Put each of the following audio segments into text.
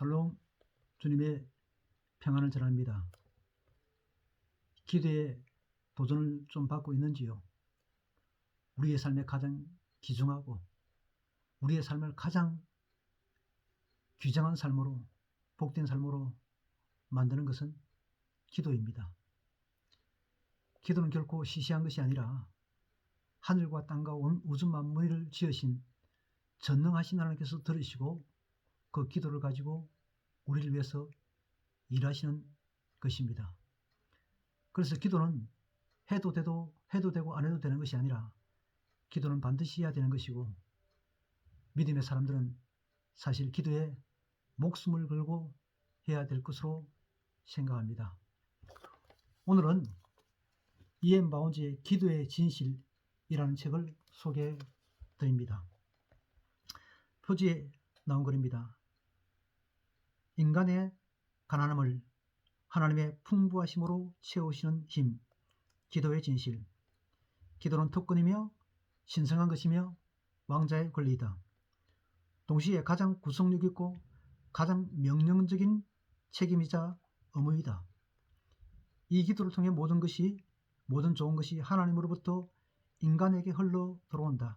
샬롬, 주님의 평안을 전합니다. 기도에 도전을 좀 받고 있는지요? 우리의 삶에 가장 귀중하고 우리의 삶을 가장 귀정한 삶으로, 복된 삶으로 만드는 것은 기도입니다. 기도는 결코 시시한 것이 아니라 하늘과 땅과 온 우주 만물을 지으신 전능하신 하나님께서 들으시고 그 기도를 가지고 우리를 위해서 일하시는 것입니다. 그래서 기도는 해도 되고 안 해도 되는 것이 아니라 기도는 반드시 해야 되는 것이고, 믿음의 사람들은 사실 기도에 목숨을 걸고 해야 될 것으로 생각합니다. 오늘은 E.M. 바운즈의 기도의 진실이라는 책을 소개해 드립니다. 표지에 나온 글입니다. 인간의 가난함을 하나님의 풍부하심으로 채우시는 힘, 기도의 진실. 기도는 특권이며 신성한 것이며 왕자의 권리이다. 동시에 가장 구속력 있고 가장 명령적인 책임이자 의무이다. 이 기도를 통해 모든 좋은 것이 하나님으로부터 인간에게 흘러 들어온다.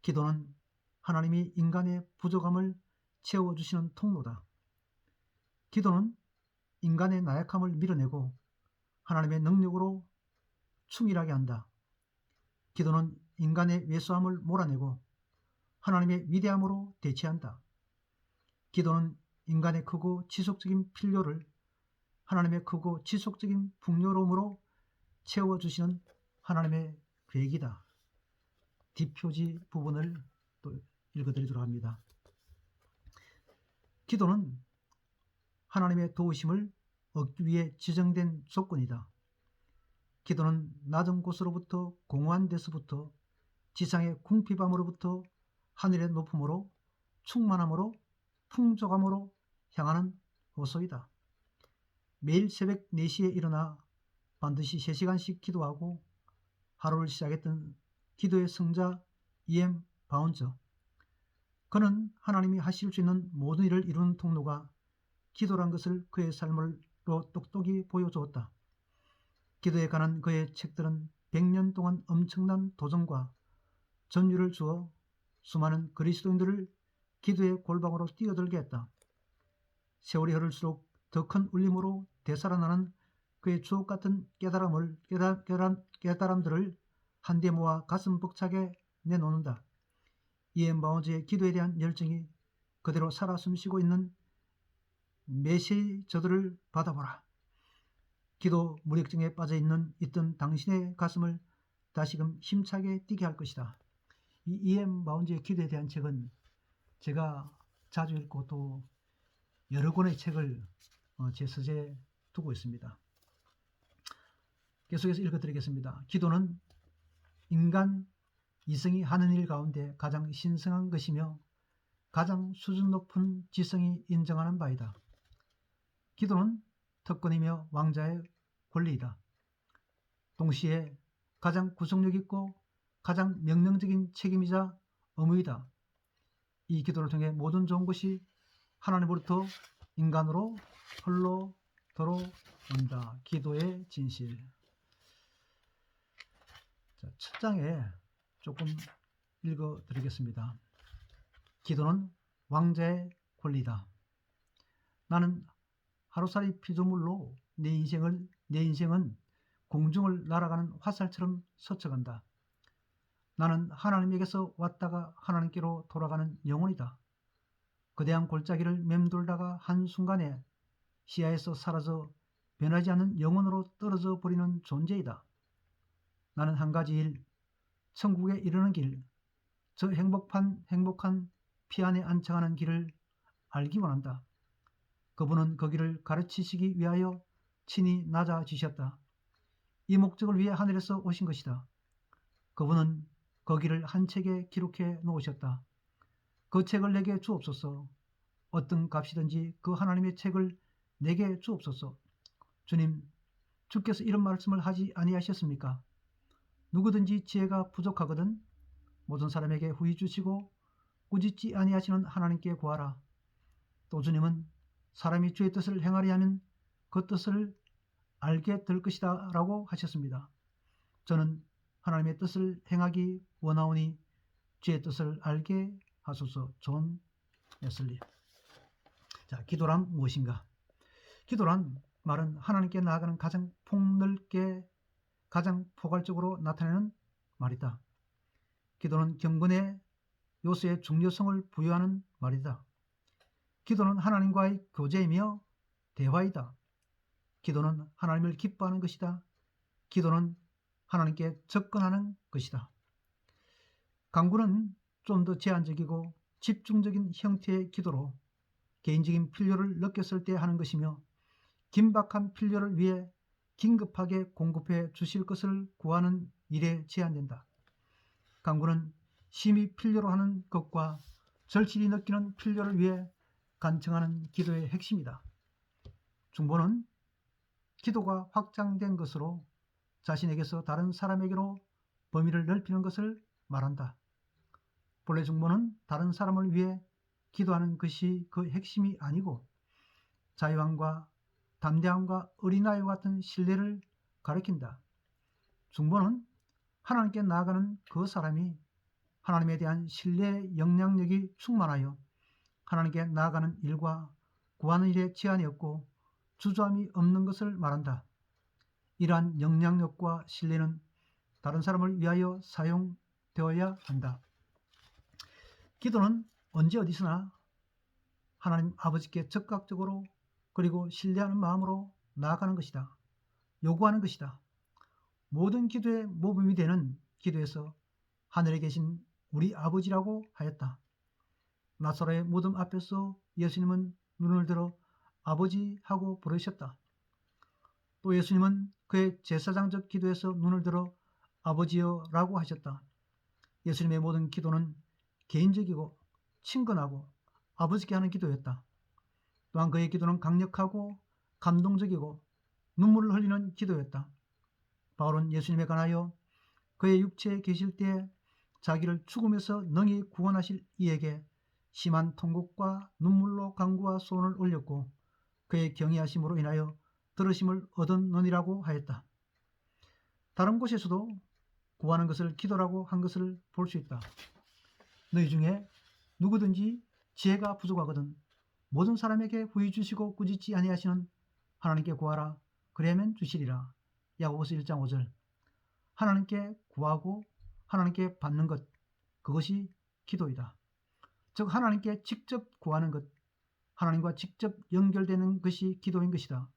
기도는 하나님이 인간의 부족함을 채워주시는 통로다. 기도는 인간의 나약함을 밀어내고 하나님의 능력으로 충실하게 한다. 기도는 인간의 왜소함을 몰아내고 하나님의 위대함으로 대체한다. 기도는 인간의 크고 지속적인 필요를 하나님의 크고 지속적인 풍요로움으로 채워주시는 하나님의 계획이다. 뒷표지 부분을 또 읽어드리도록 합니다. 기도는 하나님의 도우심을 얻기 위해 지정된 조건이다. 기도는 낮은 곳으로부터 공허한 데서부터 지상의 궁핍함으로부터 하늘의 높음으로 충만함으로 풍족함으로 향하는 호소이다. 매일 새벽 4시에 일어나 반드시 3시간씩 기도하고 하루를 시작했던 기도의 성자 E.M. 바운즈. 그는 하나님이 하실 수 있는 모든 일을 이루는 통로가 기도란 것을 그의 삶으로 똑똑히 보여주었다. 기도에 관한 그의 책들은 100년 동안 엄청난 도전과 전율을 주어 수많은 그리스도인들을 기도의 골방으로 뛰어들게 했다. 세월이 흐를수록 더 큰 울림으로 되살아나는 그의 주옥같은 깨달음들을 한데 모아 가슴 벅차게 내놓는다. E.M. 바운즈의 기도에 대한 열정이 그대로 살아 숨쉬고 있는 메시저들을 받아보라. 기도 무력증에 빠져 있던 당신의 가슴을 다시금 힘차게 뛰게 할 것이다. 이 E.M. 바운즈의 기도에 대한 책은 제가 자주 읽고 또 여러 권의 책을 제 서재에 두고 있습니다. 계속해서 읽어드리겠습니다. 기도는 인간 이성이 하는 일 가운데 가장 신성한 것이며 가장 수준 높은 지성이 인정하는 바이다. 기도는 특권이며 왕자의 권리이다. 동시에 가장 구속력 있고 가장 명령적인 책임이자 의무이다. 이 기도를 통해 모든 좋은 것이 하나님으로부터 인간으로 흘러 들어온다. 기도의 진실. 자, 첫 장에 조금 읽어드리겠습니다. 기도는 왕자의 권리다. 나는 하루살이 피조물로 내 인생은 공중을 날아가는 화살처럼 스쳐간다. 나는 하나님에게서 왔다가 하나님께로 돌아가는 영혼이다. 거대한 골짜기를 맴돌다가 한순간에 시야에서 사라져 변하지 않는 영혼으로 떨어져 버리는 존재이다. 나는 한 가지 일, 천국에 이르는 길, 저 행복한 피안에 안착하는 길을 알기 원한다. 그분은 그 길을 가르치시기 위하여 친히 낮아지셨다. 이 목적을 위해 하늘에서 오신 것이다. 그분은 그 길을 한 책에 기록해 놓으셨다. 그 책을 내게 주옵소서. 어떤 값이든지 그 하나님의 책을 내게 주옵소서. 주님, 주께서 이런 말씀을 하지 아니하셨습니까? 누구든지 지혜가 부족하거든 모든 사람에게 후히 주시고 꾸짖지 아니하시는 하나님께 구하라. 또 주님은 사람이 주의 뜻을 행하려 하면 그 뜻을 알게 될 것이다 라고 하셨습니다. 저는 하나님의 뜻을 행하기 원하오니 주의 뜻을 알게 하소서. 존 웨슬리. 자, 기도란 무엇인가? 기도란 말은 하나님께 나아가는 가장 폭넓게 가장 포괄적으로 나타내는 말이다. 기도는 경건의 요소의 중요성을 부여하는 말이다. 기도는 하나님과의 교제이며 대화이다. 기도는 하나님을 기뻐하는 것이다. 기도는 하나님께 접근하는 것이다. 간구는 좀 더 제한적이고 집중적인 형태의 기도로 개인적인 필요를 느꼈을 때 하는 것이며 긴박한 필요를 위해 긴급하게 공급해 주실 것을 구하는 일에 제한된다. 간구는 심히 필요로 하는 것과 절실히 느끼는 필요를 위해 간청하는 기도의 핵심이다. 중보는 기도가 확장된 것으로 자신에게서 다른 사람에게로 범위를 넓히는 것을 말한다. 본래 중보는 다른 사람을 위해 기도하는 것이 그 핵심이 아니고 자유함과 담대함과 어린아이와 같은 신뢰를 가리킨다. 중보는 하나님께 나아가는 그 사람이 하나님에 대한 신뢰의 영향력이 충만하여 하나님께 나아가는 일과 구하는 일에 제한이 없고 주저함이 없는 것을 말한다. 이러한 영향력과 신뢰는 다른 사람을 위하여 사용되어야 한다. 기도는 언제 어디서나 하나님 아버지께 적극적으로 그리고 신뢰하는 마음으로 나아가는 것이다. 요구하는 것이다. 모든 기도의 모범이 되는 기도에서 하늘에 계신 우리 아버지라고 하였다. 나사로의 무덤 앞에서 예수님은 눈을 들어 아버지 하고 부르셨다. 또 예수님은 그의 제사장적 기도에서 눈을 들어 아버지여 라고 하셨다. 예수님의 모든 기도는 개인적이고 친근하고 아버지께 하는 기도였다. 또한 그의 기도는 강력하고 감동적이고 눈물을 흘리는 기도였다. 바울은 예수님에 관하여 그의 육체에 계실 때에 자기를 죽음에서 능히 구원하실 이에게 심한 통곡과 눈물로 간구와 소원을 올렸고 그의 경외하심으로 인하여 들으심을 얻었느니라고 하였다. 다른 곳에서도 구하는 것을 기도라고 한 것을 볼 수 있다. 너희 중에 누구든지 지혜가 부족하거든 모든 사람에게 후히 주시고 꾸짖지 아니하시는 하나님께 구하라 그리하면 주시리라. 야고보서 1장 5절. 하나님께 구하고 하나님께 받는 것, 그것이 기도이다. 즉 하나님께 직접 구하는 것, 하나님과 직접 연결되는 것이 기도인 것이다.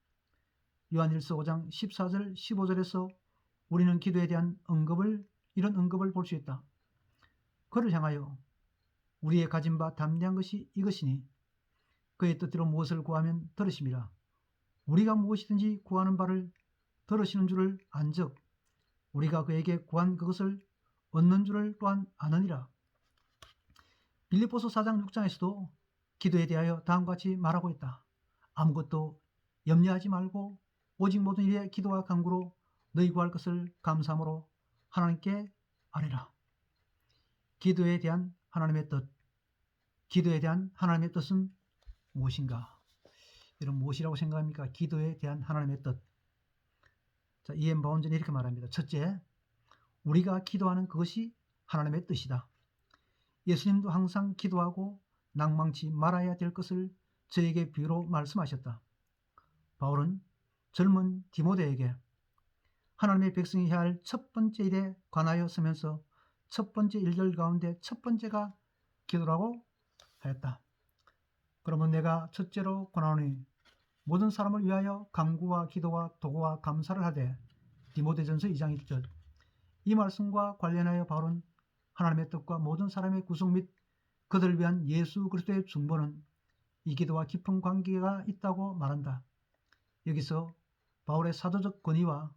요한일서 5장 14절 15절에서 우리는 기도에 대한 이런 언급을 볼 수 있다. 그를 향하여 우리의 가진 바 담대한 것이 이것이니 그의 뜻대로 무엇을 구하면 들으심이라. 우리가 무엇이든지 구하는 바를 들으시는 줄을 안즉 우리가 그에게 구한 그것을 얻는 줄을 또한 아느니라. 빌립보서 4장 6장에서도 기도에 대하여 다음과 같이 말하고 있다. 아무것도 염려하지 말고 오직 모든 일에 기도와 간구로 너희 구할 것을 감사함으로 하나님께 아뢰라. 기도에 대한 하나님의 뜻. 기도에 대한 하나님의 뜻은 무엇인가? 여러분 무엇이라고 생각합니까? 기도에 대한 하나님의 뜻. 자, E.M. 바운즈는 이렇게 말합니다. 첫째, 우리가 기도하는 그것이 하나님의 뜻이다. 예수님도 항상 기도하고 낭망치 말아야 될 것을 저에게 비유로 말씀하셨다. 바울은 젊은 디모데에게 하나님의 백성이 해야 할 첫 번째 일에 관하여 쓰면서 첫 번째 일들 가운데 첫 번째가 기도라고 하였다. 그러면 내가 첫째로 권하노니 모든 사람을 위하여 간구와 기도와 도구와 감사를 하되 디모데전서 2장 1절. 이 말씀과 관련하여 바울은 하나님의 뜻과 모든 사람의 구속 및 그들을 위한 예수 그리스도의 중보는 이 기도와 깊은 관계가 있다고 말한다. 여기서 바울의 사도적 권위와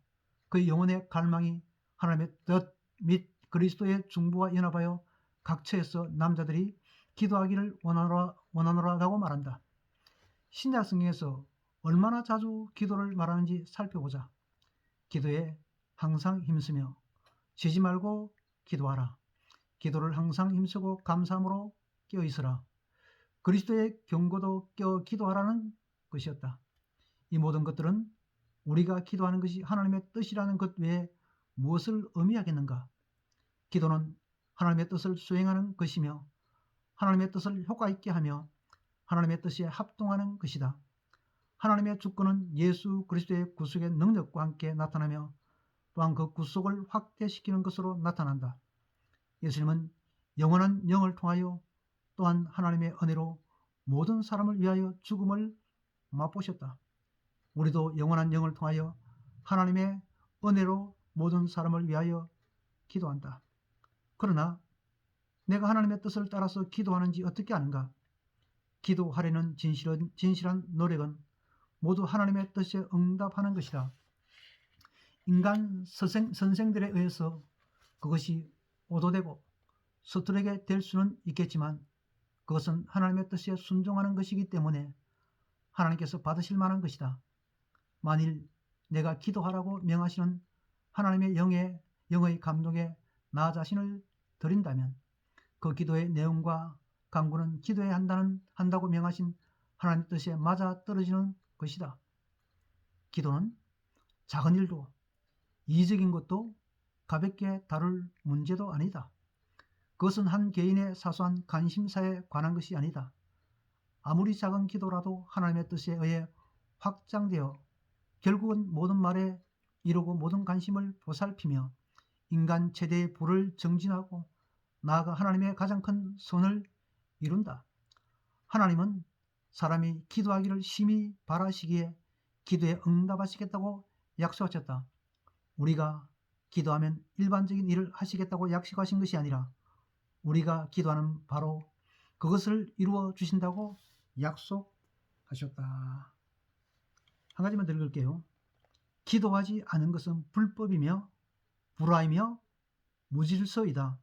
그의 영혼의 갈망이 하나님의 뜻 및 그리스도의 중보와 연합하여 각 처에서 남자들이 기도하기를 원하노라라고 말한다. 신약 성경에서 얼마나 자주 기도를 말하는지 살펴보자. 기도에 항상 힘쓰며 쉬지 말고 기도하라. 기도를 항상 힘쓰고 감사함으로 깨어있으라. 그리스도의 경고도 껴 기도하라는 것이었다. 이 모든 것들은 우리가 기도하는 것이 하나님의 뜻이라는 것 외에 무엇을 의미하겠는가? 기도는 하나님의 뜻을 수행하는 것이며 하나님의 뜻을 효과 있게 하며 하나님의 뜻에 합동하는 것이다. 하나님의 주권은 예수 그리스도의 구속의 능력과 함께 나타나며 또한 그 구속을 확대시키는 것으로 나타난다. 예수님은 영원한 영을 통하여 또한 하나님의 은혜로 모든 사람을 위하여 죽음을 맛보셨다. 우리도 영원한 영을 통하여 하나님의 은혜로 모든 사람을 위하여 기도한다. 그러나 내가 하나님의 뜻을 따라서 기도하는지 어떻게 아는가? 기도하려는 진실한 노력은 모두 하나님의 뜻에 응답하는 것이다. 인간 선생들에 의해서 그것이 오도되고 서투르게 될 수는 있겠지만 그것은 하나님의 뜻에 순종하는 것이기 때문에 하나님께서 받으실 만한 것이다. 만일 내가 기도하라고 명하시는 하나님의 영의 감동에 나 자신을 드린다면 그 기도의 내용과 강구는 기도해야 한다고 명하신 하나님의 뜻에 맞아 떨어지는 것이다. 기도는 작은 일도 이적인 것도 가볍게 다룰 문제도 아니다. 그것은 한 개인의 사소한 관심사에 관한 것이 아니다. 아무리 작은 기도라도 하나님의 뜻에 의해 확장되어 결국은 모든 말에 이루고 모든 관심을 보살피며 인간 최대의 부를 정진하고 나아가 하나님의 가장 큰 선을 이룬다. 하나님은 사람이 기도하기를 심히 바라시기에 기도에 응답하시겠다고 약속하셨다. 우리가 기도하면 일반적인 일을 하시겠다고 약속하신 것이 아니라 우리가 기도하는 바로 그것을 이루어 주신다고 약속하셨다. 한 가지만 더 읽을게요. 기도하지 않은 것은 불법이며 불화이며 무질서이다.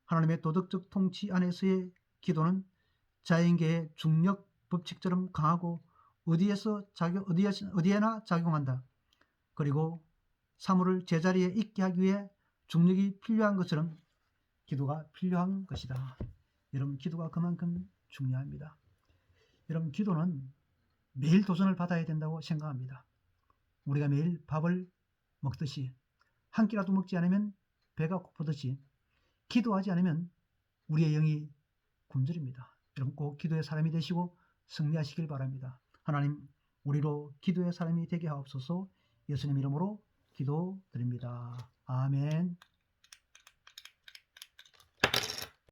하나님의 도덕적 통치 안에서의 기도는 자연계의 중력 법칙처럼 강하고 어디에나 작용한다. 그리고 사물을 제자리에 있게 하기 위해 중력이 필요한 것처럼 기도가 필요한 것이다. 여러분, 기도가 그만큼 중요합니다. 여러분, 기도는 매일 도전을 받아야 된다고 생각합니다. 우리가 매일 밥을 먹듯이 한 끼라도 먹지 않으면 배가 고프듯이 기도하지 않으면 우리의 영이 굶주립니다. 여러분, 꼭 기도의 사람이 되시고 승리하시길 바랍니다. 하나님, 우리로 기도의 사람이 되게 하옵소서. 예수님 이름으로 기도드립니다. 아멘.